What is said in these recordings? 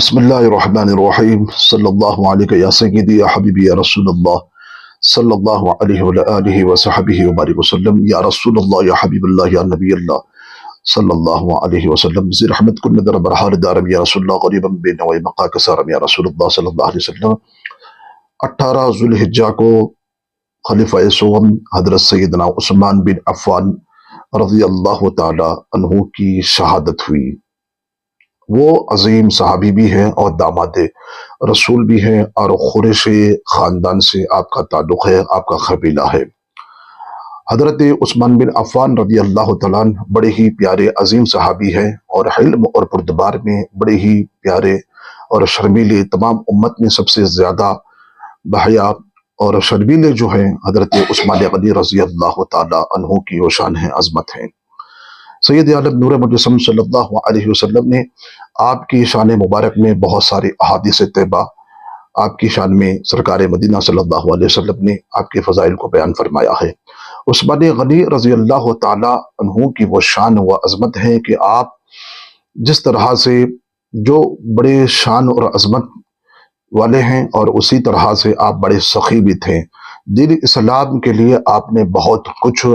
بسم اللہ الرحمن الرحیم صلی اللہ علیہ یا سیدی یا حبیبی یا رسول اللہ صلی اللہ علیہ وآلہ وصحبہ وبارک وسلم یا رسول اللہ یا حبیب اللہ یا نبی اللہ صلی اللہ علیہ وسلم زی رحمت کن در برحال دارم یا رسول اللہ قریبا بین نوی مقا کسارم یا رسول اللہ صلی اللہ علیہ وسلم 18 ذوالحجہ کو خلیفہ سوم حضرت سیدنا عثمان بن عفان رضی اللہ تعالی عنہ کی شہادت ہوئی۔ وہ عظیم صحابی بھی ہیں اور داماد رسول بھی ہیں اور قریش خاندان سے آپ کا تعلق ہے، آپ کا قبیلہ ہے۔ حضرت عثمان بن عفان رضی اللہ تعالیٰ عنہ بڑے ہی پیارے عظیم صحابی ہیں اور علم اور پردبار میں بڑے ہی پیارے اور شرمیلے، تمام امت میں سب سے زیادہ بحیا اور شرمیلے جو ہیں حضرت عثمان غنی رضی اللہ تعالیٰ عنہ کی وہ شان ہے، عظمت ہیں۔ سید عالم نور مجسم صلی اللہ علیہ وسلم نے آپ کی شان مبارک میں بہت سارے احادیث طیبہ، آپ کی شان میں سرکار مدینہ صلی اللہ علیہ وسلم نے آپ کے فضائل کو بیان فرمایا ہے۔ عثمان غنی رضی اللہ تعالی عنہ کی وہ شان و عظمت ہے کہ آپ جس طرح سے جو بڑے شان اور عظمت والے ہیں اور اسی طرح سے آپ بڑے سخی بھی تھے۔ دین اسلام کے لیے آپ نے بہت کچھ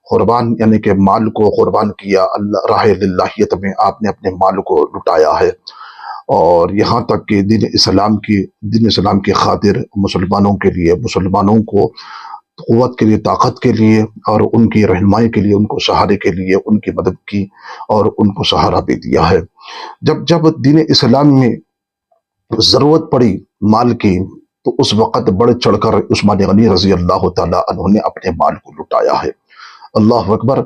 قربان، یعنی کہ مال کو قربان کیا، اللہ راہ للہیت میں آپ نے اپنے مال کو لٹایا ہے، اور یہاں تک کہ دین اسلام کی خاطر مسلمانوں کے لیے، مسلمانوں کو قوت کے لیے، طاقت کے لیے اور ان کی رہنمائی کے لیے، ان کو سہارے کے لیے ان کی مدد کی اور ان کو سہارا بھی دیا ہے۔ جب دین اسلام میں ضرورت پڑی مال کی تو اس وقت بڑھ چڑھ کر عثمان غنی رضی اللہ تعالیٰ عنہ نے اپنے مال کو لٹایا ہے۔ اللہ اکبر۔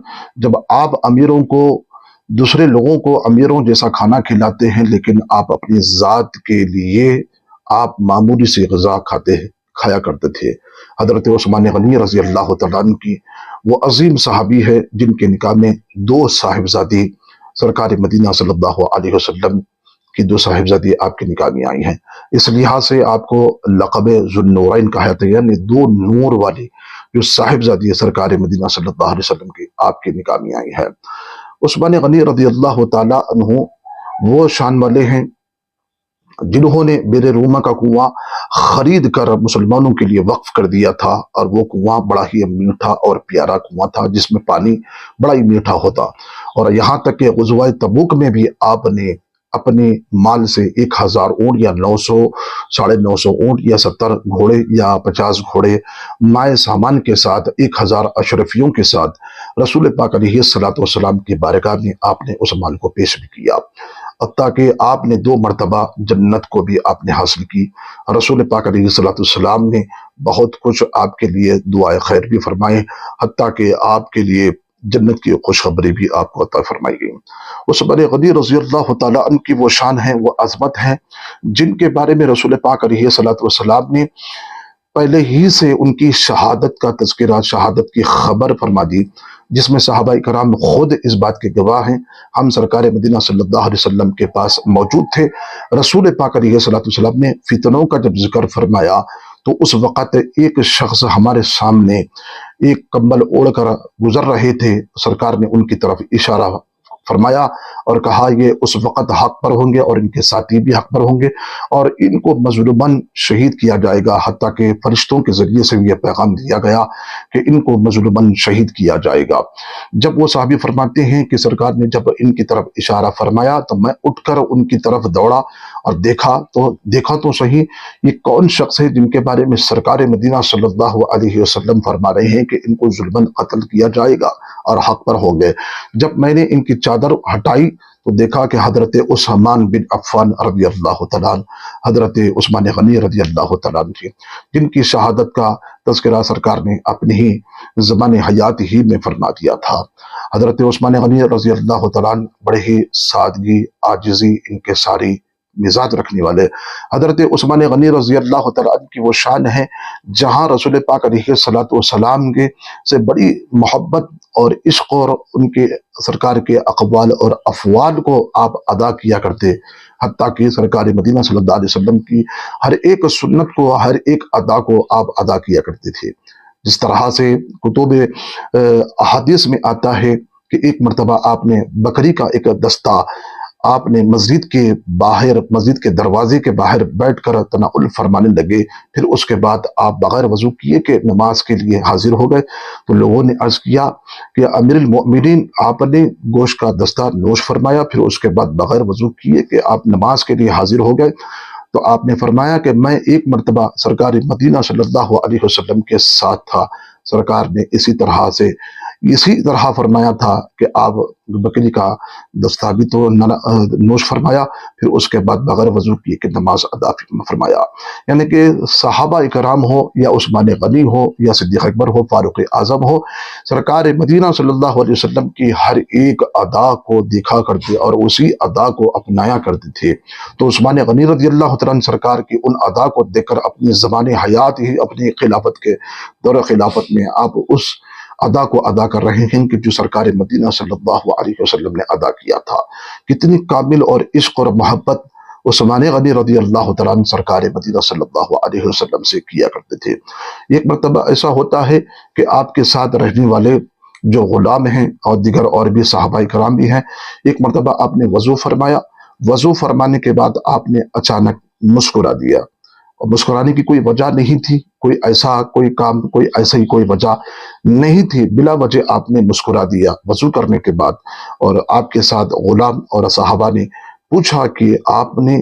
جب آپ امیروں کو، دوسرے لوگوں کو امیروں جیسا کھانا کھلاتے ہیں، لیکن آپ اپنی ذات کے لیے آپ معمولی سی غذا کھایا کرتے تھے۔ حضرت عثمان غنی رضی اللہ تعالیٰ عنہ کی وہ عظیم صحابی ہے جن کے نکاح میں 2 صاحبزادی سرکار مدینہ صلی اللہ علیہ وسلم کی 2 صاحبزادی آپ کے نکاح میں آئی ہیں۔ اس لحاظ سے آپ کو لقب ذو النورین کہا جاتا ہے، یعنی 2 نور والی جو صاحبزادی سرکار مدینہ صلی اللہ علیہ وسلم کی آپ کے نکاح میں آئی ہے۔ عثمان غنی رضی اللہ تعالی عنہ وہ شان والے ہیں جنہوں نے بیر روما کا کنواں خرید کر مسلمانوں کے لیے وقف کر دیا تھا، اور وہ کنواں بڑا ہی میٹھا اور پیارا کنواں تھا جس میں پانی بڑا ہی میٹھا ہوتا، اور یہاں تک کہ غزوہ تبوک میں بھی آپ نے اپنے مال سے 1000 اونٹ یا 900 950 اونٹ یا 70 گھوڑے یا 50 گھوڑے مائع سامان کے ساتھ 1000 اشرفیوں کے ساتھ رسول پاک علیہ الصلوۃ والسلام کی بارگاہ میں آپ نے اس مال کو پیش بھی کیا، حتیٰ کہ آپ نے 2 مرتبہ جنت کو بھی آپ نے حاصل کی۔ رسول پاک علیہ الصلوۃ والسلام نے بہت کچھ آپ کے لیے دعائے خیر بھی فرمائے، حتیٰ کہ آپ کے لیے جنت کی خوشخبری بھی آپ کو عطا فرمائی گئی۔ عثمان غنی رضی اللہ تعالیٰ عنہ کی وہ شان ہے، وہ عظمت ہے جن کے بارے میں رسول پاک علیہ الصلوۃ والسلام نے پہلے ہی سے ان کی شہادت کا تذکرہ، شہادت کی خبر فرما دی، جس میں صحابہ کرام خود اس بات کے گواہ ہیں۔ ہم سرکار مدینہ صلی اللہ علیہ وسلم کے پاس موجود تھے، رسول پاک علیہ الصلوۃ والسلام نے فتنوں کا جب ذکر فرمایا تو اس وقت ایک شخص ہمارے سامنے ایک کمبل اوڑھ کر گزر رہے تھے، سرکار نے ان کی طرف اشارہ فرمایا اور کہا یہ اس وقت حق پر ہوں گے اور ان کے ساتھی بھی حق پر ہوں گے، اور ان کو مظلوماً شہید کیا جائے گا، حتیٰ کہ فرشتوں کے ذریعے سے یہ پیغام دیا گیا کہ ان کو مظلوماً شہید کیا جائے گا۔ جب وہ صحابی فرماتے ہیں کہ سرکار نے جب ان کی طرف اشارہ فرمایا تو میں اٹھ کر ان کی طرف دوڑا اور دیکھا تو صحیح یہ کون شخص ہے جن کے بارے میں سرکار مدینہ صلی اللہ علیہ وسلم فرما رہے ہیں کہ ان کو ظلماً قتل کیا جائے گا اور حق پر ہوں گے۔ جب میں نے ان کی چادر ہٹائی تو دیکھا کہ حضرت عثمان بن عفان رضی اللہ تعالیٰ عنہ، حضرت عثمان غنی رضی اللہ تعالیٰ عنہ جن کی شہادت کا تذکرہ سرکار نے اپنے ہی زمان حیات ہی میں فرما دیا تھا۔ حضرت عثمان غنی رضی اللہ تعالیٰ عنہ بڑے ہی سادگی، عاجزی، انکساری مزاج رکھنے والے حضرت عثمان غنی رضی اللہ تعالیٰ عنہ کی وہ شان ہے جہاں رسول پاک علیہ الصلوۃ والسلام کے سے بڑی محبت اور عشق اور ان کے سرکار کے اقوال اور افعال کو آپ ادا کیا کرتے، حتیٰ کہ سرکار مدینہ صلی اللہ علیہ وسلم کی ہر ایک سنت کو، ہر ایک ادا کو آپ ادا کیا کرتے تھے۔ جس طرح سے کتب احادیث میں آتا ہے کہ ایک مرتبہ آپ نے بکری کا ایک دستہ آپ نے مسجد کے دروازے کے باہر بیٹھ کر تناول فرمانے لگے۔ پھر اس کے بعد آپ بغیر وضو کیے کہ نماز کے لیے حاضر ہو گئے، تو لوگوں نے عرض کیا کہ امیر المؤمنین، آپ نے گوشت کا دستہ نوش فرمایا، پھر اس کے بعد بغیر وضو کیے کہ آپ نماز کے لیے حاضر ہو گئے۔ تو آپ نے فرمایا کہ میں ایک مرتبہ سرکار مدینہ صلی اللہ علیہ وسلم کے ساتھ تھا، سرکار نے اسی طرح فرمایا تھا کہ آپ بکری کا دستہ بھی تو نوش فرمایا، پھر اس کے بعد بغیر وضو کیے کہ نماز ادا فرمایا۔ یعنی کہ صحابہ اکرام ہو یا عثمان غنی ہو یا صدیق اکبر ہو، فاروق اعظم ہو، سرکار مدینہ صلی اللہ علیہ وسلم کی ہر ایک ادا کو دیکھا کرتے اور اسی ادا کو اپنایا کرتے تھے۔ تو عثمان غنی رضی اللہ تعالیٰ عنہ سرکار کی ان ادا کو دیکھ کر اپنی زمان حیات ہی، اپنی خلافت کے دور خلافت میں آپ اس ادا کو ادا کر رہے ہیں کہ جو سرکار مدینہ صلی اللہ علیہ وسلم نے ادا کیا تھا۔ کتنی کامل اور عشق اور محبت عثمان غنی رضی اللہ تعالیٰ عنہ سرکار مدینہ صلی اللہ علیہ وسلم سے کیا کرتے تھے۔ ایک مرتبہ ایسا ہوتا ہے کہ آپ کے ساتھ رہنے والے جو غلام ہیں اور دیگر اور بھی صحابہ کرام بھی ہیں، ایک مرتبہ آپ نے وضو فرمایا، وضو فرمانے کے بعد آپ نے اچانک مسکرا دیا، اور مسکرانے کی کوئی وجہ نہیں تھی، کوئی ایسا ہی کوئی وجہ نہیں تھی، بلا وجہ آپ نے مسکرا دیا وضو کرنے کے بعد۔ اور آپ کے ساتھ غلام اور صحابہ نے پوچھا کہ آپ نے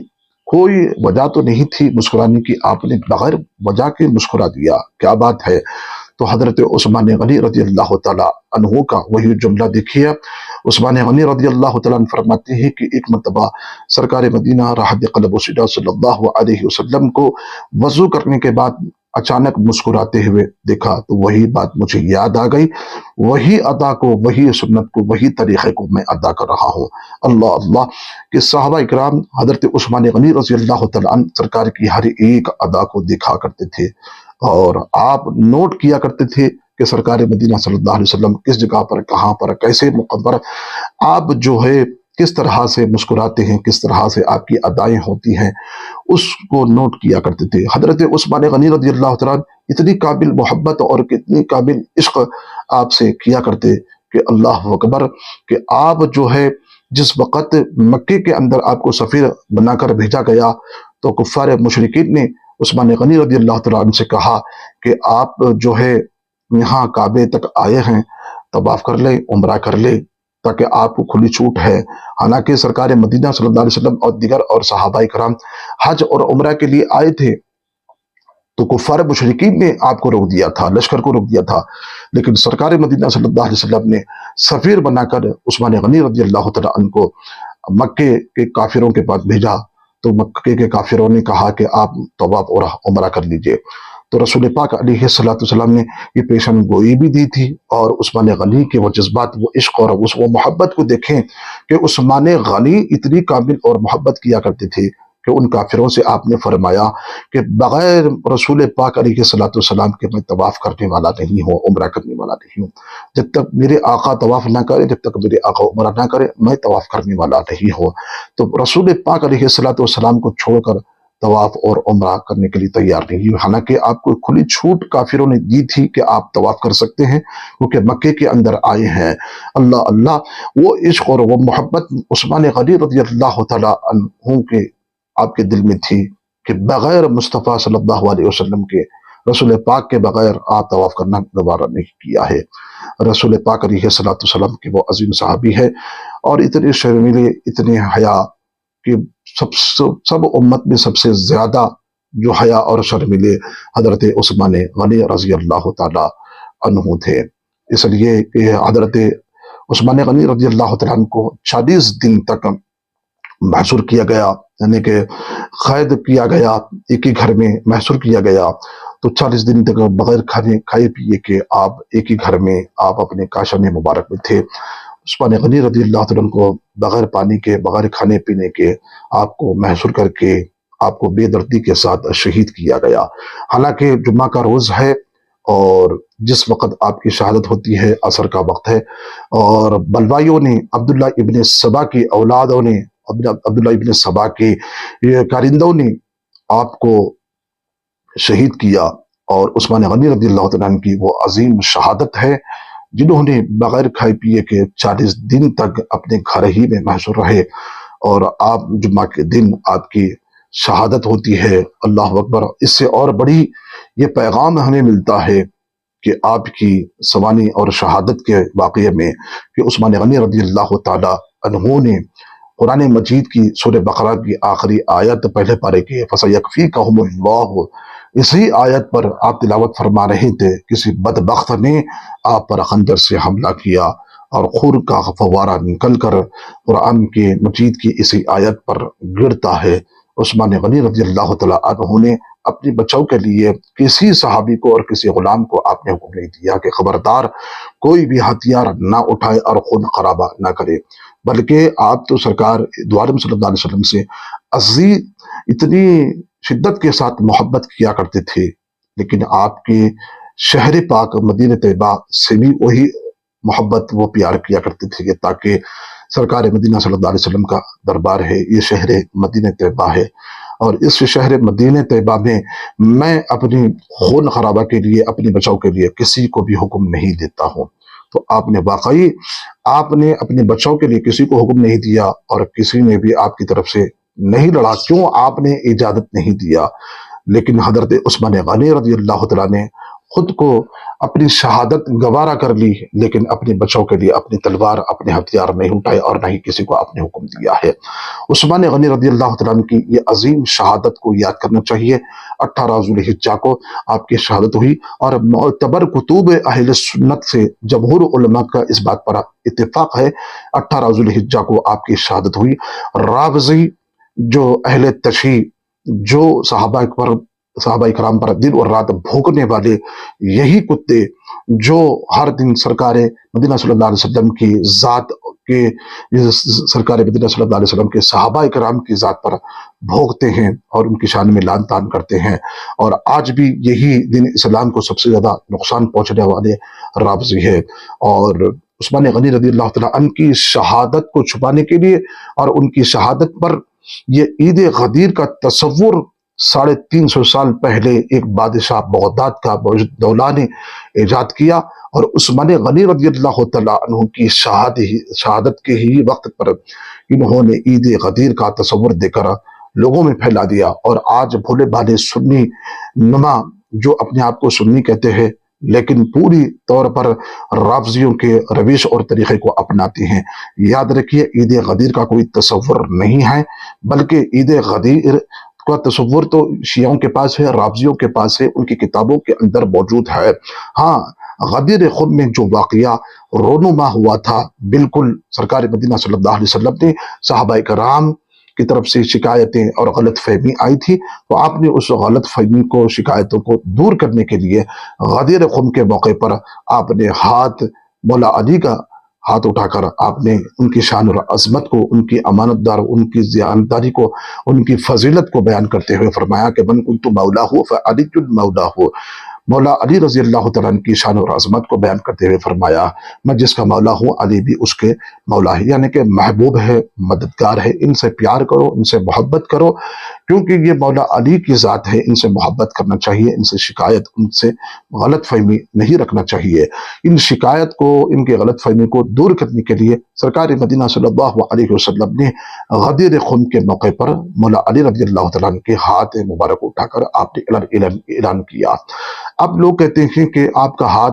کوئی وجہ تو نہیں تھی مسکرانے کی، آپ نے بغیر وجہ کے مسکرا دیا، کیا بات ہے؟ تو حضرت عثمان غنی رضی اللہ تعالیٰ عنہ کا وہی جملہ دیکھیے۔ عثمان غنی رضی اللہ تعالیٰ عنہ فرماتے ہیں کہ ایک مرتبہ سرکار مدینہ راحت قلب و سیدہ صلی اللہ علیہ وسلم کو وضو کرنے کے بعد اچانک مسکراتے ہوئے دیکھا، تو وہی بات مجھے یاد آ گئی، وہی ادا کو، وہی سنت کو، وہی طریقے کو میں ادا کر رہا ہوں۔ اللہ اللہ کہ صحابہ اکرام حضرت عثمان غنی رضی اللہ تعالیٰ عنہ سرکار کی ہر ایک ادا کو دیکھا کرتے تھے، اور آپ نوٹ کیا کرتے تھے کہ سرکار مدینہ صلی اللہ علیہ وسلم کس جگہ پر، کہاں پر، کیسے مقبر آپ جو ہے کس طرح سے مسکراتے ہیں، کس طرح سے آپ کی ادائیں ہوتی ہیں، اس کو نوٹ کیا کرتے تھے۔ حضرت عثمان غنی رضی اللہ تعالیٰ عنہ اتنی قابل محبت اور کتنی قابل عشق آپ سے کیا کرتے کہ اللہ اکبر، کہ آپ جو ہے جس وقت مکے کے اندر آپ کو سفیر بنا کر بھیجا گیا، تو کفار مشرکین نے عثمان غنی رضی اللہ تعالیٰ عنہ سے کہا کہ آپ جو ہے یہاں کعبے تک آئے ہیں، طواف کر لیں، عمرہ کر لیں، تاکہ آپ کو کھلی چھوٹ ہے۔ حالانکہ سرکار مدینہ صلی اللہ علیہ وسلم اور دیگر اور صحابہ کرام حج اور عمرہ کے لیے آئے تھے، تو کفار مشرکین نے آپ کو روک دیا تھا، لشکر کو روک دیا تھا، لیکن سرکار مدینہ صلی اللہ علیہ وسلم نے سفیر بنا کر عثمان غنی رضی اللہ تعالیٰ عنہ کو مکے کے کافروں کے پاس بھیجا۔ تو مکے کے کافروں نے کہا کہ آپ طواف اور عمرہ کر لیجئے، تو رسول پاک علیہ السلام نے یہ پیشن گوئی بھی دی تھی۔ اور عثمان غنی کے وہ جذبات، وہ عشق اور وہ محبت کو دیکھیں کہ عثمان غنی اتنی قابل اور محبت کیا کرتے تھے کہ ان کافروں سے آپ نے فرمایا کہ بغیر رسول پاک علیہ السلام کے میں طواف کرنے والا نہیں ہوں، عمرہ کرنے والا نہیں ہوں، جب تک میرے آقا طواف نہ کرے، جب تک میرے آقا عمرہ نہ کرے، میں طواف کرنے والا نہیں ہوں۔ تو رسول پاک علیہ السلام کو چھوڑ کر طواف اور عمرہ کرنے کے لیے تیار نہیں ہوئی، حالانکہ آپ کو کھلی چھوٹ کافروں نے دی تھی کہ آپ طواف کر سکتے ہیں، کیونکہ مکے کے اندر آئے ہیں۔ اللہ اللہ، وہ عشق اور وہ محبت عثمان غنی رضی اللہ تعالیٰ عنہ کے آپ کے دل میں تھی کہ بغیر مصطفیٰ صلی اللہ علیہ وسلم کے، رسول پاک کے بغیر آپ طواف کرنا دوبارہ نہیں کیا ہے۔ رسول پاک علیہ السلام کے وہ عظیم صحابی ہے، اور اتنے شرمیلے، اتنے حیا کہ سب امت میں سب سے زیادہ جو حیا اور شرمیلے حضرت عثمان غنی رضی اللہ تعالیٰ عنہ تھے۔ اس لیے کہ حضرت عثمان غنی رضی اللہ تعالیٰ عنہ کو 40 دن تک محصور کیا گیا، یعنی کہ قید کیا گیا، ایک ہی گھر میں محصور کیا گیا۔ تو 40 دن تک بغیر کھائے پیے کے آپ ایک ہی گھر میں آپ اپنے کاشان مبارک میں تھے۔ عثمان غنی رضی اللہ عنہ کو بغیر پانی کے، بغیر کھانے پینے کے آپ کو محصور کر کے آپ کو بے دردی کے ساتھ شہید کیا گیا۔ حالانکہ جمعہ کا روز ہے، اور جس وقت آپ کی شہادت ہوتی ہے عصر کا وقت ہے، اور بلوائیوں نے، عبداللہ ابن سبا کی اولادوں نے، عبداللہ ابن سبا کے کارندوں نے آپ کو شہید کیا۔ اور عثمان غنی رضی اللہ عنہ کی وہ عظیم شہادت ہے، جنہوں نے بغیر کھائے پیے کے 40 دن تک اپنے گھر ہی میں محصور رہے، اور آپ جمعہ کے دن آپ کی شہادت ہوتی ہے، اللہ اکبر، اس سے اور بڑی یہ پیغام ہمیں ملتا ہے کہ آپ کی سوانی اور شہادت کے واقعے میں کہ عثمان غنی رضی اللہ تعالی عنہ نے قرآن مجید کی سورہ بقرہ کی آخری آیت پہلے پارے کی فَسَيَكْفِيكَهُمُ اللَّهُ، اسی آیت پر آپ تلاوت فرما رہے تھے، کسی بدبخت نے آپ پر خنجر سے حملہ کیا اور خون کا فوارہ نکل کر قرآن کے مجید کی اسی آیت پر گرتا ہے۔ عثمان غنی رضی اللہ تعالیٰ عنہ نے اپنی بچاؤ کے لیے کسی صحابی کو اور کسی غلام کو آپ نے حکم نہیں دیا کہ خبردار کوئی بھی ہتھیار نہ اٹھائے اور خون خرابہ نہ کرے، بلکہ آپ تو سرکار دو عالم صلی اللہ علیہ وسلم سے عزیز اتنی شدت کے ساتھ محبت کیا کرتے تھے، لیکن آپ کے شہر پاک مدینہ طیبہ سے بھی وہی محبت وہ پیار کیا کرتے تھے کہ تاکہ سرکار مدینہ صلی اللہ علیہ وسلم کا دربار ہے، یہ شہر مدینہ طیبہ ہے، اور اس شہر مدینہ طیبہ میں میں اپنی خون خرابہ کے لیے، اپنی بچاؤ کے لیے کسی کو بھی حکم نہیں دیتا ہوں۔ تو آپ نے واقعی آپ نے اپنے بچاؤ کے لیے کسی کو حکم نہیں دیا، اور کسی نے بھی آپ کی طرف سے نہیں لڑا، کیوں آپ نے اجازت نہیں دیا، لیکن حضرت عثمان غنی رضی اللہ تعالیٰ نے خود کو اپنی شہادت گوارا کر لی، لیکن اپنے بچاؤ کے لیے اپنی تلوار، اپنے ہتھیار نہیں اٹھائے اور نہ ہی کسی کو آپ نے حکم دیا ہے۔ عثمان غنی رضی اللہ تعالیٰ عنہ کی یہ عظیم شہادت کو یاد کرنا چاہیے۔ 18 ذوالحجہ کو آپ کی شہادت ہوئی، اور معتبر کتب اہل سنت سے جمہور علماء کا اس بات پر اتفاق ہے، 18 ذوالحجہ کو آپ کی شہادت ہوئی۔ رافضی جو اہل تشیع، جو صحابہ کرام پر دن اور رات بھوکنے والے یہی کتے جو ہر دن سرکار مدینہ صلی اللہ علیہ وسلم کی ذات کے، سرکار مدینہ صلی اللہ علیہ وسلم کے صحابہ کرام کی ذات پر بھوکتے ہیں اور ان کی شان میں لعن طعن کرتے ہیں، اور آج بھی یہی دین اسلام کو سب سے زیادہ نقصان پہنچنے والے رافضی ہے۔ اور عثمان غنی رضی اللہ تعالیٰ عنہ کی شہادت کو چھپانے کے لیے اور ان کی شہادت پر یہ عید غدیر کا تصور 350 سال پہلے ایک بادشاہ بغداد کا دولہ نے ایجاد کیا، اور عثمان غنی رضی اللہ تعالیٰ عنہ کی شہادت کے ہی وقت پر انہوں نے عید غدیر کا تصور دے کر لوگوں میں پھیلا دیا، اور آج بھولے بھالے سنی نما جو اپنے آپ کو سنی کہتے ہیں لیکن پوری طور پر رافضیوں کے روش اور طریقے کو اپناتے ہیں، یاد رکھیے عید غدیر کا کوئی تصور نہیں ہے، بلکہ عید غدیر کا تصور تو شیعوں کے پاس ہے، رافضیوں کے پاس ہے، ان کی کتابوں کے اندر موجود ہے۔ ہاں، غدیر خم میں جو واقعہ رونما ہوا تھا، بالکل سرکار مدینہ صلی اللہ علیہ وسلم نے صحابہ کرام کی طرف سے شکایتیں اور غلط فہمی آئی تھی، تو آپ نے اس غلط فہمی کو، شکایتوں کو دور کرنے کے لیے غدیر خم کے موقع پر آپ نے مولا علی کا ہاتھ اٹھا کر آپ نے ان کی شان اور عظمت کو، ان کی امانت دار، ان کی دیانتداری کو، ان کی فضیلت کو بیان کرتے ہوئے فرمایا کہ من کنت مولاہ فعلی مولاہ، مولا علی رضی اللہ تعالیٰ عنہ کی شان اور عظمت کو بیان کرتے ہوئے فرمایا میں جس کا مولا ہوں، علی بھی اس کے مولا ہے، یعنی کہ محبوب ہے، مددگار ہے، ان سے پیار کرو، ان سے محبت کرو، کیونکہ یہ مولا علی کی ذات ہے، ان سے محبت کرنا چاہیے، ان سے شکایت، ان سے غلط فہمی نہیں رکھنا چاہیے۔ ان شکایت کو، ان کے غلط فہمی کو دور کرنے کے لیے سرکار مدینہ صلی اللہ علیہ وسلم نے غدیر خم کے موقع پر مولا علی رضی اللہ تعالیٰ عنہ کے ہاتھ مبارک اٹھا کر آپ نے اعلان کیا۔ اب لوگ کہتے ہیں کہ آپ کا ہاتھ